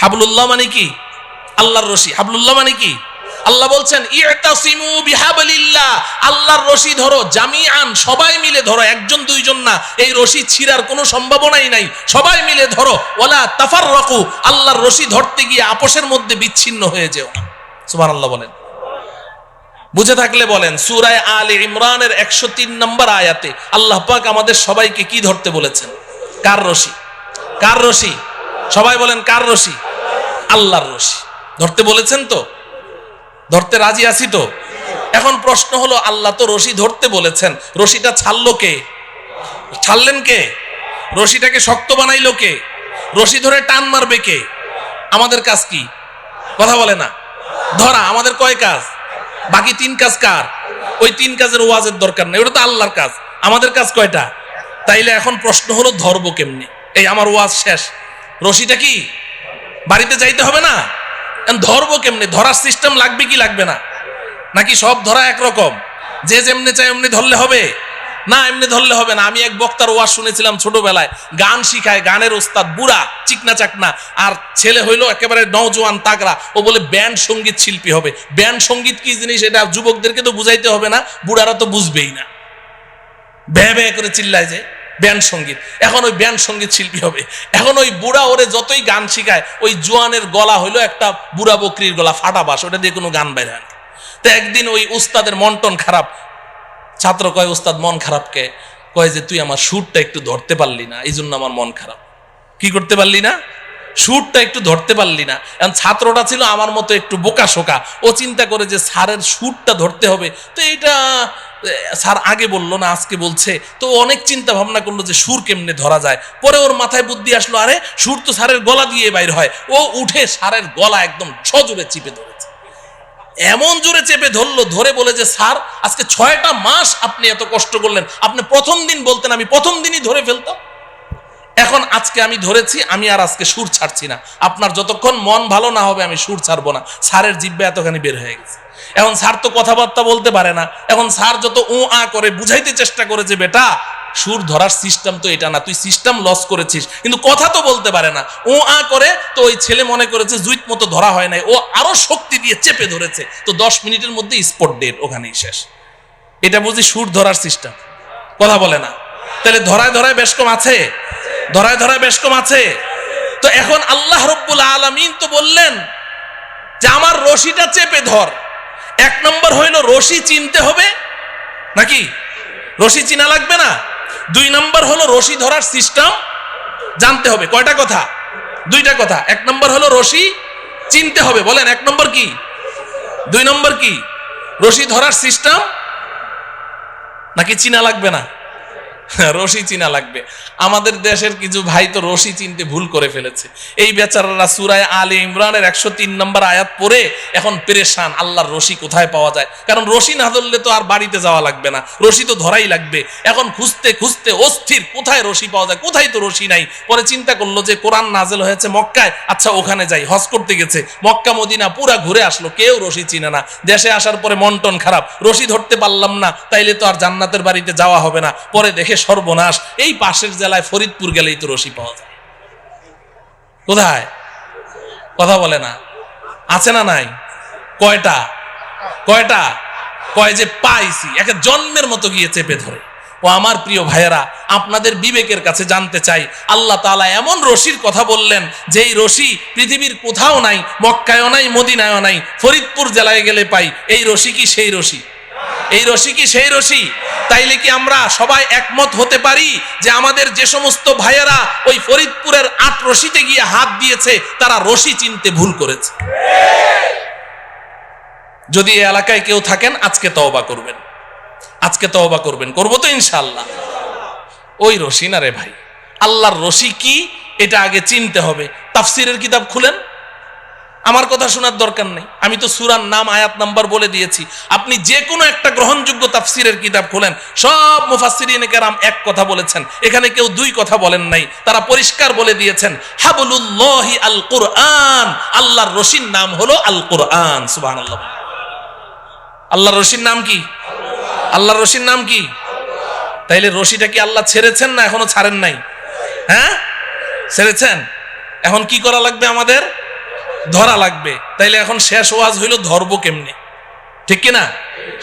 হাবলুল্লাহ মানে কি? আল্লাহর রশি। হাবলুল্লাহ মানে কি? আল্লাহ বলছেন ইতাসিমু বিহাবলিল্লাহ, আল্লাহর রশি ধরো, জামিআন, সবাই মিলে ধরো, একজন দুইজন না, এই রশি ছিঁড়ার কোনো সম্ভাবনাই নাই, সবাই মিলে ধরো। ওয়ালা তাফাররাকু, আল্লাহর রশি ধরতে গিয়ে আপোষের মধ্যে বিচ্ছিন্ন হয়ে যেও না। সুবহানাল্লাহ বলেন। বুঝে থাকলে বলেন। সূরা আলে ইমরানের 103 নম্বর আয়াতে আল্লাহ পাক আমাদের সবাইকে কি ধরতে বলেছেন? কার রশি? কার রশি? সবাই বলেন কার রশি? আল্লাহর রশি ধরতে বলেছেন। তো ধরতে রাজি আছি তো? এখন প্রশ্ন হলো, আল্লাহ তো রশি ধরতে বলেছেন, রশিটা ছাড়লো কে? ছাড়লেন কে? রশিটাকে শক্ত বানাইলো কে? রশি ধরে টান মারবে কে? আমাদের কাজ কি? কথা বলে না। ধরা আমাদের কয় কাজ? বাকি 3 কাজ কার? ওই 3 কাজের ওয়াজের দরকার নেই, ওটা তো আল্লাহর কাজ। আমাদের কাজ কয়টা? তাইলে এখন প্রশ্ন হলো ধরবো কেমনে? এই আমার ওয়াজ শেষ, রশিটা কি বাড়িতে যাইতে হবে না? ধরবো কেমনে? ধরার সিস্টেম লাগবে কি লাগবে না? নাকি সব ধরা একরকম, যে যেমনি চাই এমনি ধরলে হবে? না, এমনি ধরলে হবে না। আমি এক বক্তার ওয়াজ শুনেছিলাম ছোটবেলায়, গান শিখায়, গানের ওস্তাদ, বুড়া চিকনা চাকনা, আর ছেলে হইলো একেবারে নওজোয়ান তাগড়া। ও বলে ব্যান্ড সঙ্গীত শিল্পী হবে। ব্যান্ড সঙ্গীত কি জিনিস এটা যুবকদেরকে তো বুঝাইতে হবে না, বুড়ারা তো বুঝবেই না, ভ্যাঁ ভ্যাঁ করে চিল্লায় যে ব্যান্ড সঙ্গীত। এখন ওই ব্যান্ড সঙ্গীত শিল্পী হবে। এখন ওই বুড়া ওরে যতই গান শিখায়, ওই জোয়ানের গলা হইলো একটা বুড়া বকরির গলা, ফাটা বাস, ওটা দিয়ে কোনো গান বের হয় না। তো একদিন ওই উস্তাদের মন টন খারাপ, ছাত্র কয়, উস্তাদ মন খারাপ কে? কয় যে তুই আমার সুরটা একটু ধরতে পারলি না, এই জন্য আমার মন খারাপ। কি করতে পারলি না? সুরটা একটু ধরতে পারলি না। এখন ছাত্রটা ছিল আমার মতো একটু বোকা শোকা, ও চিন্তা করে যে স্যারের সুরটা ধরতে হবে, তো এইটা স্যার আগে বললো না আজকে বলছে, তো অনেক চিন্তা ভাবনা করলো যে সুর কেমনে ধরা যায়। পরে ওর মাথায় বুদ্ধি আসলো, আরে সুর তো স্যারের গলা দিয়ে বাইর হয়। ও উঠে স্যারের গলা একদম সজোরে চিপে ধরেছে, এমন জোরে চেপে ধরলো, ধরে বলে যে স্যার আজকে 6টা মাস আপনি এত কষ্ট করলেন, আপনি প্রথম দিন বলতেন আমি প্রথম দিনই ধরে ফেলতাম। এখন আজকে আমি ধরেছি, আমি আর আজকে সুর ছাড়ছি না, আপনার যতক্ষণ মন ভালো না হবে আমি সুর ছাড়বো না। স্যারের জিহ্বা এতখানি বের হয়ে গেছে। এখন স্যার তো কথাবার্তা বলতে পারে না। এখন স্যার যত উ আ করে বুঝাইতে চেষ্টা করে যে বেটা সুর ধরার সিস্টেম তো এটা না, তুই সিস্টেম লস করেছিস, কিন্তু কথা তো বলতে পারে না, ও আ করে। তো ওই ছেলে মনে করেছে জুইত মতো ধরা হয় নাই, ও আরো শক্তি দিয়ে চেপে ধরেছে, তো 10 মিনিটের মধ্যে স্পট ডেট, ওখানেই শেষ। এটা বুঝি সুর ধরার সিস্টেম? কথা বলে না। তাহলে ধরায় ধরায় বেশ কম আছে, ধরায় ধরায় বেশ কম আছে। তো এখন আল্লাহ রব্বুল আলামিন তো বললেন যে আমার রশিটা চেপে ধর। 1 নম্বর হইল রশি চিনতে হবে, নাকি রশি চিনা লাগবে না? 2 নম্বর হলো রশি ধরার সিস্টেম জানতে হবে। কয়টা কথা? 2টা কথা। 1 নম্বর হলো রশি চিনতে হবে। বলেন 1 নম্বর কি? 2 নম্বর কি? রশি ধরার সিস্টেম নাকি চিনা লাগবে না? রশি চিনা লাগবে। আমাদের দেশের কিছু ভাই তো রশি চিনতে ভুল করে ফেলেছে। এই বেচারারা সূরা আলে ইমরানের 103 নম্বর আয়াত পড়ে এখন পেরেশান, আল্লাহর রশি কোথায় পাওয়া যায়। কারণ রশি না ধরলে তো আর বাড়িতে যাওয়া লাগবে না, রশি তো ধরাই লাগবে। এখন খুঁজতে খুঁজতে অস্থির, কোথায় রশি পাওয়া যায়, কোথায় তো রশি নাই। পরে চিন্তা করলো যে কোরআন নাজেল হয়েছে মক্কায়, আচ্ছা ওখানে যাই। হজ করতে গেছে, মক্কা মদিনা পুরা ঘুরে আসলো, কেউ রশি চিনে না। দেশে আসার পরে মন টন খারাপ, রশি ধরতে পারলাম না, তাইলে তো আর জান্নাতের বাড়িতে যাওয়া হবে না। পরে দেখে সর্বনাশ, এই পাশের জেলায় ফরিদপুর গেলেই তো রশি পাওয়া যায়। কোথায়? কথা বলে না। আছে না নাই? কয়টা? কয়টা? কয় যে পাইছি, একে জন্মের মতো গিয়ে চেপে ধরে। ও আমার প্রিয় ভাইয়েরা, আপনাদের বিবেকের কাছে জানতে চাই, আল্লাহ তাআলা এমন রশির কথা বললেন যেই রশি পৃথিবীর কোথাও নাই, মক্কায়ও নাই, মদিনায়ও নাই, ফরিদপুর জেলায় গেলে পাই। এই রশি কি সেই রশি? এই রশি কি সেই রশি? তাইলে কি আমরা সবাই একমত হতে পারি যে আমাদের যে সমস্ত ভাইয়েরা ওই ফরিদপুরের 8 রশিতে গিয়ে হাত দিয়েছে তারা রশি চিনতে ভুল করেছে? যদি এই এলাকায় কেউ থাকেন আজকে তওবা করবেন, আজকে তওবা করবেন। করবো তো ইনশাআল্লাহ। ওই রশি না রে ভাই, আল্লাহর রশি কি এটা আগে চিনতে হবে। তাফসিরের কিতাব খুলেন, আমার কথা শোনার দরকার নেই, আমি তো সূরার নাম আয়াত নাম্বার বলে দিয়েছি। আপনি যে কোনো একটা গ্রহণযোগ্য তাফসিরের কিতাব খোলেন, সব মুফাসসিরিনে কেরাম এক কথা বলেছেন, এখানে কেউ 2 কথা বলেন নাই। তারা পরিষ্কার বলে দিয়েছেন হাবলুল্লাহি আল কুরআন, আল্লাহর রশির নাম হলো আল কুরআন। সুবহানাল্লাহ। আল্লাহর রশির নাম কি? আল্লাহর রশির নাম কি? তাইলে রশিটা কি আল্লাহ ছেড়েছেন না এখনো ছাড়েন নাই? হ্যাঁ ছেড়েছেন। এখন কি করা লাগবে আমাদের? ধরা লাগবে। তাইলে এখন শেষ ওয়াজ হইল ধরবো কেমনে, ঠিক কিনা?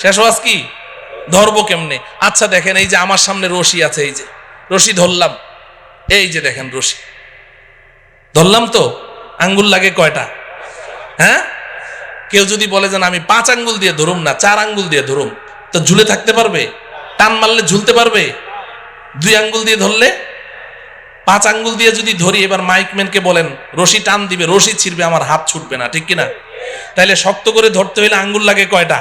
শেষ ওয়াজ কি, ধরবো কেমনে? আচ্ছা দেখেন, এই যে আমার সামনে রশি আছে, এই যে রশি ধরলাম, এই যে দেখেন রশি ধরলাম, তো আঙ্গুল লাগে কয়টা? হ্যাঁ, কেউ যদি বলে যে আমি 5 আঙ্গুল দিয়ে ধরুম না, 4 আঙ্গুল দিয়ে ধরুম, তো ঝুলে থাকতে পারবে? টান মারলে ঝুলতে পারবে? 2 আঙ্গুল দিয়ে ধরলে? 5 আঙ্গুল দিয়ে যদি ধরি, এবার মাইকম্যানকে বলেন রশি টান দিবে, রশি ছিড়বে, আমার হাত ছুটবে না, ঠিক কিনা? তাইলে শক্ত করে ধরতে হইলে আঙ্গুল লাগে কয়টা?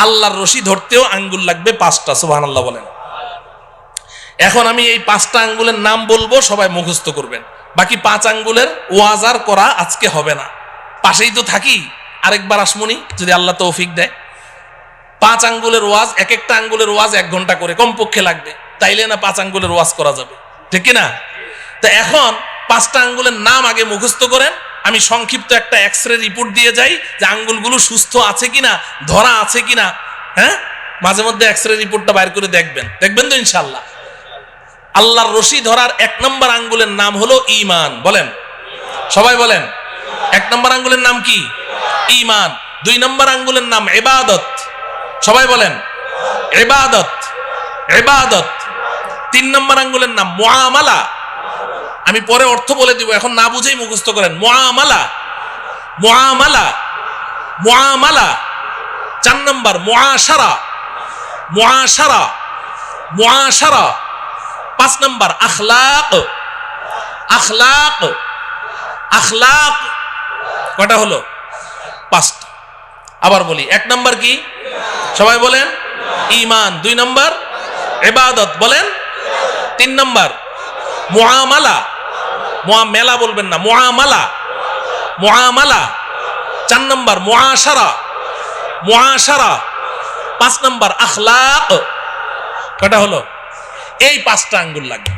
আল্লাহর রশি ধরতেও আঙ্গুল লাগবে 5টা। সুবহানাল্লাহ বলেন। এখন আমি এই 5টা আঙ্গুলের নাম বলবো, সবাই মুখস্থ করবেন। বাকি 5 আঙ্গুলের ওয়াজ আর করা আজকে হবে না, পাশেই তো থাকি, আরেকবার আসমুনি যদি আল্লাহ তৌফিক দেয়। 5 আঙ্গুলের ওয়াজ, এক একটা আঙ্গুলের ওয়াজ 1 ঘন্টা করে কমপক্ষে লাগবে, তাইলে না 5 আঙ্গুলের ওয়াজ করা যাবে, ঠিক কিনা? তো এখন 5টা আঙ্গুলের নাম আগে মুখস্থ করেন, আমি সংক্ষিপ্ত একটা এক্সরে রিপোর্ট দিয়ে যাই যে আঙ্গুলগুলো সুস্থ আছে কিনা, ধরা আছে কিনা। হ্যাঁ, মাঝে মধ্যে এক্সরে রিপোর্টটা বাইর করে দেখবেন, দেখবেন তো ইনশাআল্লাহ। আল্লাহর রশি ধরার 1 নম্বর আঙ্গুলের নাম হলো ঈমান। বলেন, সবাই বলেন। 1 নম্বর আঙ্গুলের নাম কি? ঈমান। 2 নম্বর আঙ্গুলের নাম ইবাদত। সবাই বলেন, ইবাদত, ইবাদত। 3 নম্বর আঙ্গুলের নাম মুআমালা। আমি পরে অর্থ বলে দিব, এখন না বুঝেই মুখস্থ করেন। মুআমালা, মুআমালা, মুআমালা। 4 নম্বর মুআশারা, মুআশারা, মুআশারা। 5 নম্বর আখলাক, আখলাক, আখলাক। কয়টা হলো? 5টা। আবার বলি, 1 নম্বর কি? সবাই বলেন, ঈমান। 2 নম্বর ইবাদত, বলেন। 3 নম্বর মুআমালা, মুআমালা বলবেন না, মুআমালা, মুআমালা। 4 নম্বর মুআশারা, মুআশারা। 5 নম্বর আখলাক। কয়টা হলো? এই 5টা আঙ্গুল লাগবে,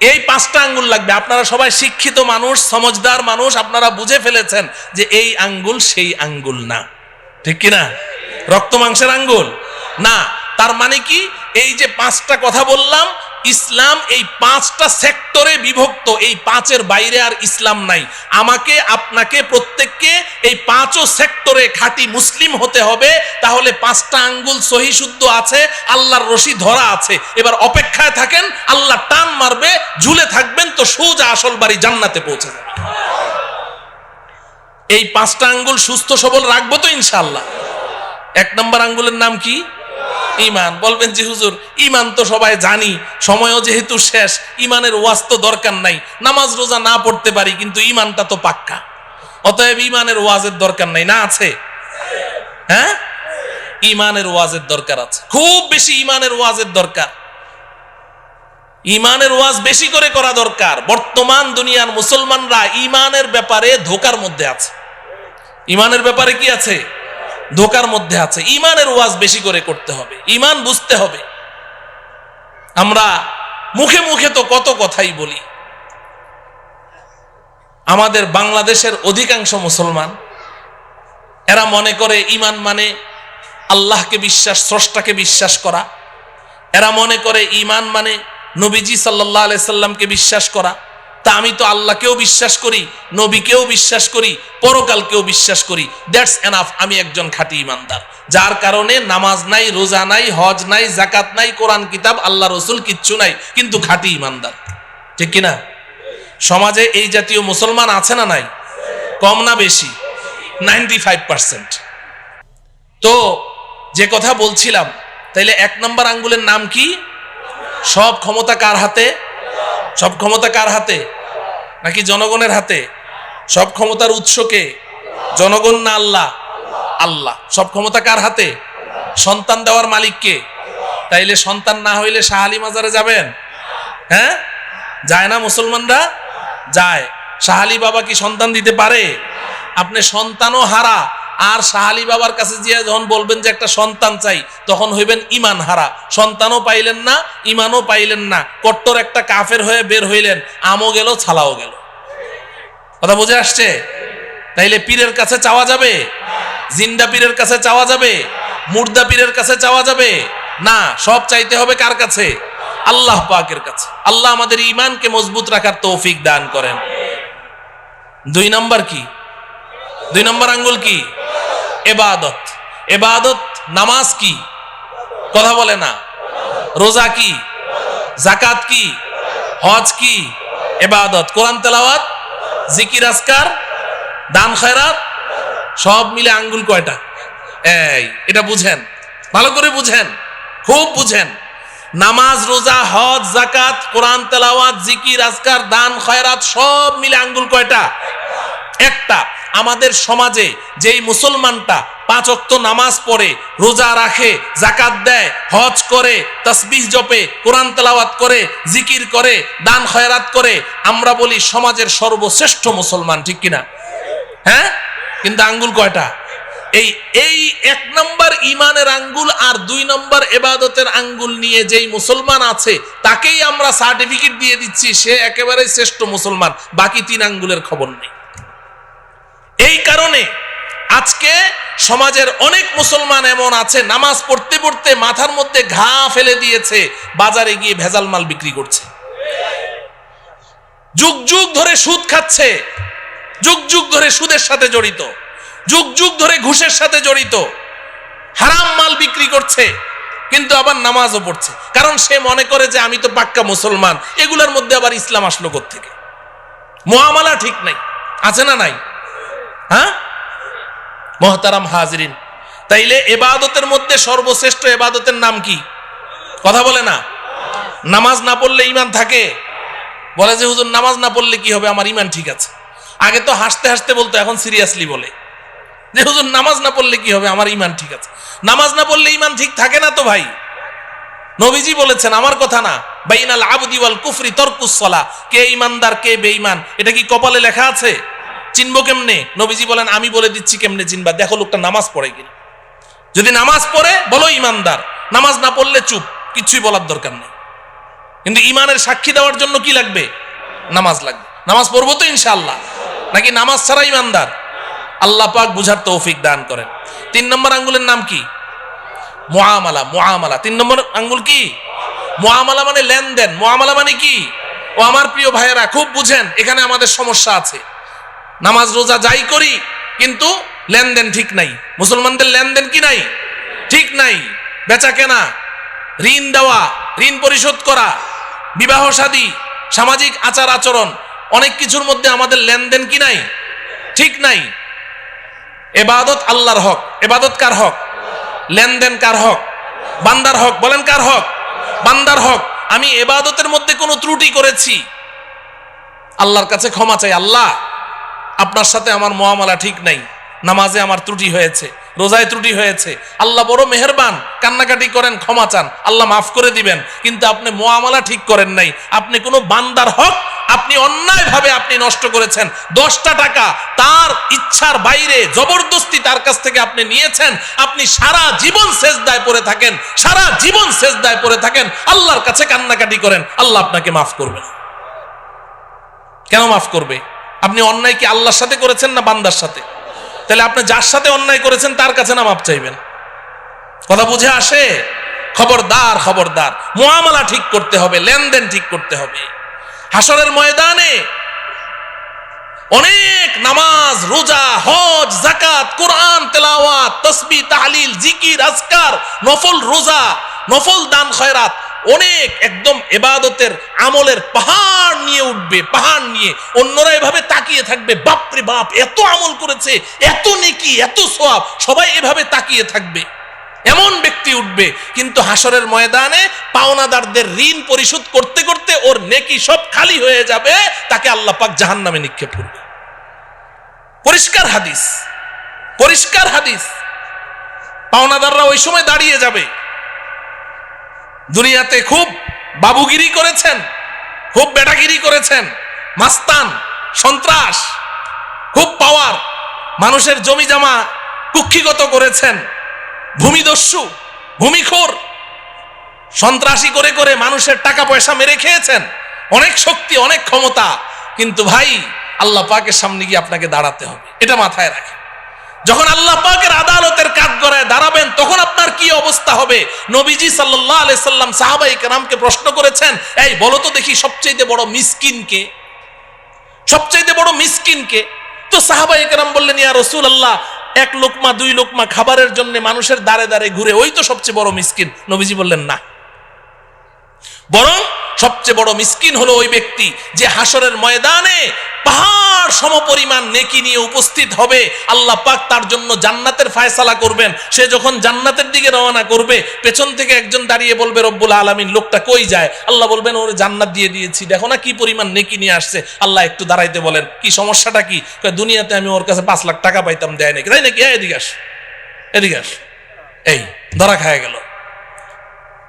এই 5টা আঙ্গুল লাগবে। আপনারা সবাই শিক্ষিত মানুষ, সমজদার মানুষ, আপনারা বুঝে ফেলেছেন যে এই আঙ্গুল সেই আঙ্গুল না, ঠিক কিনা? রক্ত মাংসের আঙ্গুল না। তার মানে কি? এই যে 5টা কথা বললাম, ইসলাম এই 5টা সেক্টরে বিভক্ত, এই 5-এর বাইরে আর ইসলাম নাই। আমাকে, আপনাকে, প্রত্যেককে এই 5ও সেক্টরে খাঁটি মুসলিম হতে হবে। তাহলে 5টা আঙ্গুল সহি শুদ্ধ আছে, আল্লাহর রশি ধরা আছে। এবার অপেক্ষায় থাকেন, আল্লাহ টান মারবে, ঝুলে থাকবেন, তো সোজা আসল বাড়ি জান্নাতে পৌঁছে যাবে। এই 5টা আঙ্গুল সুস্থ সবল রাখবো তো ইনশাআল্লাহ। 1 নম্বর আঙ্গুলের নাম কি? ঈমান। বলবেন যে হুজুর, ঈমান তো সবাই জানি, সময়ও যেহেতু শেষ, ঈমানের ওয়াজ তো দরকার নাই, নামাজ রোজা না পড়তে পারি, কিন্তু ঈমানটা তো পাক্কা, অতএব ঈমানের ওয়াজের দরকার নাই। না আছে? হ্যাঁ, ঈমানের ওয়াজের দরকার আছে, খুব বেশি ঈমানের ওয়াজের দরকার। ঈমানের ওয়াজ বেশি করে করা দরকার। বর্তমান দুনিয়ার মুসলমানরা ঈমানের ব্যাপারে ধোকার মধ্যে আছে। ঈমানের ব্যাপারে কি আছে? ধোকার মধ্যে আছে। ঈমানের ওয়াজ বেশি করে করতে হবে, ঈমান বুঝতে হবে। আমরা মুখে মুখে তো কত কথাই বলি। আমাদের বাংলাদেশের অধিকাংশ মুসলমান, এরা মনে করে ঈমান মানে আল্লাহকে বিশ্বাস, স্রষ্টাকে বিশ্বাস করা। এরা মনে করে ঈমান মানে নবীজি সাল্লাল্লাহু আলাইহি সাল্লামকে বিশ্বাস করা। তা আমি তো আল্লাহকেও বিশ্বাস করি, নবীকেও বিশ্বাস করি, পরকালকেও বিশ্বাস করি, দ্যাটস এনাফ, আমি একজন খাঁটি ঈমানদার। যার কারণে নামাজ নাই, রোজা নাই, হজ নাই, যাকাত নাই, কোরআন কিতাব, আল্লাহ রসুল কিচ্ছু নাই, কিন্তু খাঁটি ঈমানদার, ঠিক কিনা? সমাজে এই জাতীয় মুসলমান আছে না নাই? কম না বেশি? 95%। তো যে কথা বলছিলাম, তাইলে 1 নম্বর আঙ্গুলের নাম কি? সব ক্ষমতা কার হাতে? সব ক্ষমতা কার হাতে? নাকি জনগণের হাতে? সব ক্ষমতার উৎস কে? জনগণ না আল্লাহ? আল্লাহ। সব ক্ষমতা কার হাতে? সন্তান দেওয়ার মালিক কে? তাইলে সন্তান না হইলে শাহ আলী মাজারে যাবেন? হ্যাঁ, যায় না মুসলমানরা? যায়। শাহ আলী বাবা কি সন্তান দিতে পারে? আপনি সন্তানও হারা, আর শাহ আলী বাবার কাছে গিয়ে যখন বলবেন যে একটা সন্তান চাই, তখন হইবেন ঈমান হারা। সন্তানও পাইলেন না, ঈমানও পাইলেন না, কট্টর একটা কাফের হয়ে বের হইলেন, আমও গেল, ছালাও গেল। কথা বুঝে আসছে? তাইলে পীরের কাছে চাওয়া যাবে? জিন্দা পীরের কাছে চাওয়া যাবে? মুর্দা পীরের কাছে চাওয়া যাবে না। সব চাইতে হবে কার কাছে? আল্লাহ পাকের কাছে। আল্লাহ আমাদের ঈমানকে মজবুত রাখার তৌফিক দান করেন। 2 নাম্বার কি? 2 নম্বর আঙ্গুল কি? ইবাদত। ইবাদত নামাজ কি? কথা বলে না। রোজা কি? যাকাত কি? হজ কি? ইবাদত। কোরআন তেলাওয়াত, জিকির আজকার, দান খয়রাত সব মিলে আঙ্গুল কয়টা? এটা বুঝেন, ভালো করে বুঝেন, খুব বুঝেন। নামাজ, রোজা, হজ, যাকাত, কোরআন তেলাওয়াত, জিকির আজকার, দান খয়রাত সব মিলে আঙ্গুল কয়টা? একটা। আমাদের সমাজে যেই মুসলমানটা 5 ওয়াক্ত নামাজ পড়ে, রোজা রাখে, যাকাত দেয়, হজ করে, তাসবিহ জপে, কোরআন তেলাওয়াত করে, জিকির করে, দান খয়রাত করে, আমরা বলি সমাজের সর্বশ্রেষ্ঠ মুসলমান, ঠিক কিনা? হ্যাঁ, কিন্তু আঙ্গুল কয়টা? এই 1 নম্বর ইমানের আঙ্গুল আর 2 নম্বর ইবাদতের আঙ্গুল নিয়ে যেই মুসলমান আছে তাকেই আমরা সার্টিফিকেট দিয়ে দিচ্ছি সে একেবারে শ্রেষ্ঠ মুসলমান, বাকি 3 আঙ্গুলের খবর নেই। এই কারণে আজকে সমাজের অনেক মুসলমান এমন আছে নামাজ পড়তে পড়তে মাথার মধ্যে ঘা ফেলে দিয়েছে, বাজারে গিয়ে ভেজাল মাল বিক্রি করছে, যুগ যুগ ধরে সুদ খাচ্ছে, যুগ যুগ ধরে সুদের সাথে জড়িত, যুগ যুগ ধরে ঘুষের সাথে জড়িত, হারাম মাল বিক্রি করছে, কিন্তু আবার নামাজও পড়ছে। কারণ সে মনে করে যে আমি তো পাক্কা মুসলমান, এগুলোর মধ্যে আবার ইসলাম আসলো কোত্থেকে? মুআমালা ঠিক নাই, আছে না নাই? হ্যাঁ মুহতারাম হাজিরিন, তাইলে ইবাদতের মধ্যে সর্বশ্রেষ্ঠ ইবাদতের নাম কি? কথা বলে না। নামাজ না পড়লে ঈমান থাকে? বলে যে হুজুর নামাজ না পড়লে কি হবে, আমার ঈমান ঠিক আছে। আগে তো হাসতে হাসতে বলতো, এখন সিরিয়াসলি বলে যে হুজুর নামাজ না পড়লে কি হবে, আমার ঈমান ঠিক আছে। নামাজ না পড়লে ঈমান ঠিক থাকে না তো ভাই। নবীজি বলেছেন, আমার কথা না, বাইনাল আবদি ওয়াল কুফরি তারকুস সালাহ, কে ঈমানদার কে বেঈমান এটা কি কপালে লেখা আছে? চিনবো কেমনে? নবীজি বলেন, আমি বলে দিচ্ছি কেমনে চিনবা, দেখো লোকটা নামাজ পড়ে কিনা। যদি নামাজ পড়ে বলো ঈমানদার, নামাজ না পড়লে চুপ, কিছুই বলার দরকার নেই। কিন্তু ঈমানের সাক্ষী দেওয়ার জন্য কি লাগবে? নামাজ লাগবে। নামাজ পড়বো তো ইনশাআল্লাহ, নাকি নামাজ ছাড়া ঈমানদার? আল্লাহ পাক বুঝার তৌফিক দান করেন। 3 নম্বর আঙ্গুলের নাম কি? মুআমালা। মুআমালা 3 নম্বর আঙ্গুল কি? মুআমালা মানে লেনদেন। মুআমালা মানে কি? ও আমার প্রিয় ভাইয়েরা খুব বুঝেন, এখানে আমাদের সমস্যা আছে। নামাজ রোজা যাই করি কিন্তু লেনদেন ঠিক নাই। মুসলমানদের লেনদেন কি নাই? ঠিক নাই। বেচা কেনা, ঋণ দেওয়া, ঋণ পরিশোধ করা, বিবাহ শাদী, সামাজিক আচার আচরণ, অনেক কিছুর মধ্যে আমাদের লেনদেন কি নাই? ঠিক নাই। ইবাদত আল্লাহর হক। ইবাদত কার হক? লেনদেন কার হক? বান্দার হক। বলেন কার হক? বান্দার হক। আমি ইবাদতের মধ্যে কোনো ত্রুটি করেছি, আল্লাহর কাছে ক্ষমা চাই। আল্লাহ, আপনার সাথে আমার মুআমালা ঠিক নাই, নামাজে আমার ত্রুটি হয়েছে, রোজায় ত্রুটি হয়েছে। আল্লাহ বড় মেহেরবান, কান্নাকাটি করেন, ক্ষমা চান, আল্লাহ মাফ করে দিবেন। কিন্তু আপনি মুআমালা ঠিক করেন নাই। আপনি কোনো বান্দার হক আপনি অন্যায়ভাবে আপনি নষ্ট করেছেন। 10টা টাকা তার ইচ্ছার বাইরে জবরদস্তি তার কাছ থেকে আপনি নিয়েছেন। আপনি সারা জীবন সেজদায় পড়ে থাকেন, সারা জীবন সেজদায় পড়ে থাকেন, আল্লাহর কাছে কান্নাকাটি করেন, আল্লাহ আপনাকে মাফ করবে না। কেন মাফ করবে? আপনি অন্যায় কি আল্লাহর সাথে করেছেন না বান্দার সাথে? তাহলে আপনি যার সাথে অন্যায় করেছেন তার কাছে না মাপ চাইবেন? কথা বুঝে আসে? খবরদার, খবরদার, মুআমালা ঠিক করতে হবে, লেনদেন ঠিক করতে হবে। হাসরের ময়দানে অনেক নামাজ, রোজা, হজ, যাকাত, কোরআন তেলাওয়াত, তাসবিহ, তাহলিল, জিকির, আজকার, নফল রোজা, নফল দান খয়রাত, অনেক একদম ইবাদতের আমলের পাহাড় নিয়ে উঠবে, পাহাড় নিয়ে। অন্যরা এভাবে তাকিয়ে থাকবে, বাপরে বাপ, এত আমল করেছে, এত নেকি, এত সওয়াব, সবাই এভাবে তাকিয়ে থাকবে। এমন ব্যক্তি উঠবে, কিন্তু হাসরের ময়দানে পাওনাদারদের ঋণ পরিশোধ করতে করতে ওর নেকি সব খালি হয়ে যাবে, তাকে আল্লাহ পাক জাহান্নামে নিক্ষেপ করবে। পরিষ্কার হাদিস, পরিষ্কার হাদিস। পাওনাদাররা ওই সময় দাঁড়িয়ে যাবে, দুনিয়াতে খুব বাবুগিরি করেছেন, খুব বেটাগিরি করেছেন, মাস্তান, সন্ত্রাস, খুব পাওয়ার, মানুষের জমি জমা কুক্ষিগত করেছেন, ভূমিদস্যু, ভূমিখোর, সন্ত্রাসী করে করে মানুষের টাকা পয়সা মেরে খেয়েছেন, অনেক শক্তি, অনেক ক্ষমতা। কিন্তু ভাই, আল্লাহ পাকের সামনে গিয়ে আপনাকে দাঁড়াতে হবে, এটা মাথায় রাখেন। যখন আল্লাহ পাকের আদালতের কাঠগড়ায় দাঁড়াবেন তখন আপনার কি অবস্থা হবে? নবীজি সাল্লাল্লাহু আলাইহি সাল্লাম সাহাবায়ে কেরামকে প্রশ্ন করেছেন, এই বলো তো দেখি সবচেয়ে বড় মিসকিন কে? সবচেয়ে বড় মিসকিন কে? তো সাহাবায়ে কেরাম বললেন, ইয়া রাসূলুল্লাহ, এক লোকমা দুই লোকমা খাবারের জন্য মানুষের দাঁড়ে দাঁড়ে ঘুরে, ওই তো সবচেয়ে বড় মিসকিন। নবীজি বললেন না, বরং সবচেয়ে বড় মিসকিন হলো ওই ব্যক্তি যে হাসরের ময়দানে পাহাড় সমপরিমাণ নেকি নিয়ে উপস্থিত হবে। আল্লাহ পাক তার জন্য জান্নাতের ফায়সালা করবেন। সে যখন জান্নাতের দিকে রওনা করবে, পেছন থেকে একজন দাঁড়িয়ে বলবে, রব্বুল আলামিন, লোকটা কই যায়? আল্লাহ বলবেন, ওর জান্নাত দিয়ে দিয়েছি, দেখো না কি পরিমাণ নেকি নিয়ে আসছে। আল্লাহ একটু দাঁড়াইতে বলেন, কি সমস্যাটা কি? দুনিয়াতে আমি ওর কাছে 5 লাখ টাকা পাইতাম, দেয় নাকি? তাই নাকি? এদিকে আস, এদিকে আস। এই ধরা খায় গেল।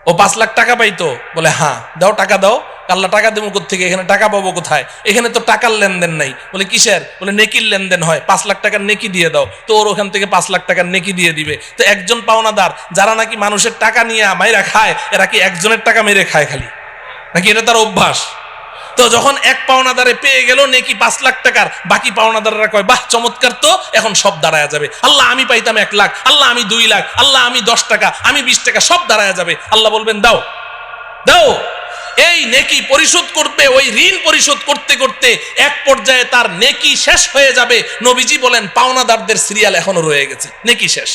ও 5 লাখ টাকা পাইতো? বলে হ্যাঁ। দাও, টাকা দাও। আল্লাহ টাকা দেবো কোত্থেকে? এখানে টাকা পাবো কোথায়? এখানে তো টাকার লেনদেন নাই। বলে কিসের? বলে নেকির লেনদেন হয়, 5 লাখ টাকার নেকি দিয়ে দাও। তো ওর ওখান থেকে 5 লাখ টাকার নেকি দিয়ে দিবে। তো একজন পাওনাদার যারা নাকি মানুষের টাকা নিয়ে মাইরা খায়, এরা কি একজনের টাকা মেরে খায় খালি, নাকি এটা তার অভ্যাস? তো যখন এক পাওনাদারে পেয়ে গেল নেকি 5 লাখ টাকার, বাকি পাওনাদাররা কয়, বাহ চমৎকার, তো এখন সব দাঁড়ায় যাবে। আল্লাহ আমি পাইতাম 1 লাখ, আল্লাহ আমি 2 লাখ, আল্লাহ আমি 10 টাকা, আমি 20 টাকা, সব দাঁড়ায় যাবে। আল্লাহ বলবেন, দাও দাও। এই নেকি পরিশোধ করবে, ওই ঋণ পরিশোধ করতে করতে এক পর্যায়ে তার নেকি শেষ হয়ে যাবে। নবীজি বলেন, পাওনাদারদের সিরিয়াল এখনো রয়ে গেছে, নেকি শেষ।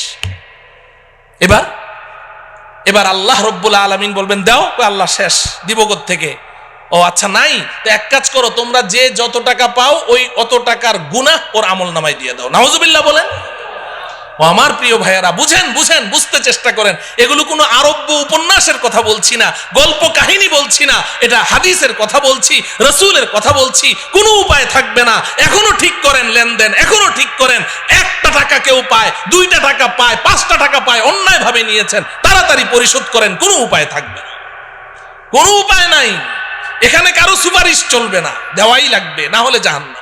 এবার আল্লাহ রব্বুল আলামিন বলবেন, দাও। আল্লাহ শেষ, দিব কোত্থেকে? ও আচ্ছা নাই, তো এক কাজ করো, তোমরা যে যত টাকা পাও ওই অত টাকার গুনাহ ওর আমল নামায় দিয়ে দাও। নাউজুবিল্লাহ বলেন। ও আমার প্রিয় ভাইয়েরা, বুঝেন, বুঝতে চেষ্টা করেন। এগুলো কোনো আরব্য উপন্যাসের কথা বলছি না, গল্প কাহিনী বলছি না, এটা হাদিসের কথা বলছি, রাসূলের কথা বলছি। কোনো উপায় থাকবে না, এখনো ঠিক করেন লেনদেন, এখনো ঠিক করেন। 1টা টাকা কেউ পায়, 2টা টাকা পায়, 5টা টাকা পায়, অন্যায় ভাবে নিয়েছেন, তাড়াতাড়ি পরিশোধ করেন। কোনো উপায় থাকবে না, কোনো উপায় নাই। এখানে কারো সুপারিশ চলবে না, দেওয়াই লাগবে, না হলে জাহান্নাম।